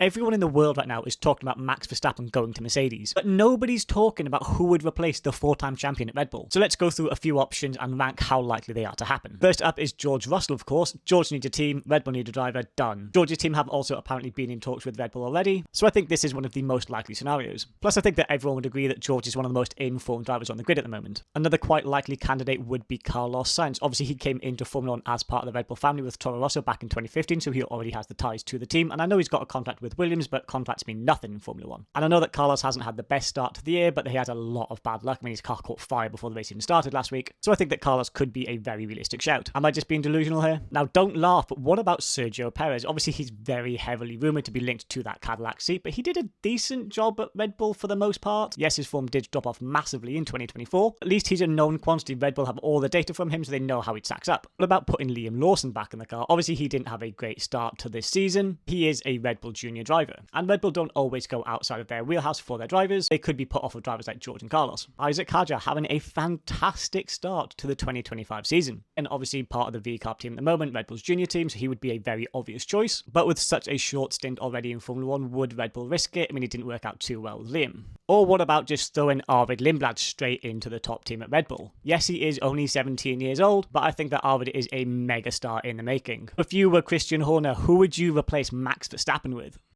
Everyone in the world right now is talking about Max Verstappen going to Mercedes, but nobody's talking about who would replace the 4-time champion at Red Bull. So let's go through a few options and rank how likely they are to happen. First up is George Russell, of course. George needs a team, Red Bull need a driver, done. George's team have also apparently been in talks with Red Bull already, so I think this is one of the most likely scenarios. Plus I think that everyone would agree that George is one of the most informed drivers on the grid at the moment. Another quite likely candidate would be Carlos Sainz. Obviously he came into Formula 1 as part of the Red Bull family with Toro Rosso back in 2015, so he already has the ties to the team, and I know he's got a contract with Williams, but contracts mean nothing in Formula 1. And I know that Carlos hasn't had the best start to the year, but he had a lot of bad luck. I mean, his car caught fire before the race even started last week, so I think that Carlos could be a very realistic shout. Am I just being delusional here? Now, don't laugh, but what about Sergio Perez? Obviously, he's very heavily rumoured to be linked to that Cadillac seat, but he did a decent job at Red Bull for the most part. Yes, his form did drop off massively in 2024. At least he's a known quantity. Red Bull have all the data from him, so they know how he stacks up. What about putting Liam Lawson back in the car? Obviously, he didn't have a great start to this season. He is a Red Bull junior driver, and Red Bull don't always go outside of their wheelhouse for their drivers. They could be put off of drivers like George and Carlos. Isaac Hadjar having a fantastic start to the 2025 season, and obviously part of the V-Carb team at the moment, Red Bull's junior team, so he would be a very obvious choice. But with such a short stint already in Formula 1, would Red Bull risk it? I mean, it didn't work out too well with Liam. Or what about just throwing Arvid Lindblad straight into the top team at Red Bull? Yes, he is only 17 years old, but I think that Arvid is a mega star in the making. If you were Christian Horner, who would you replace Max Verstappen with?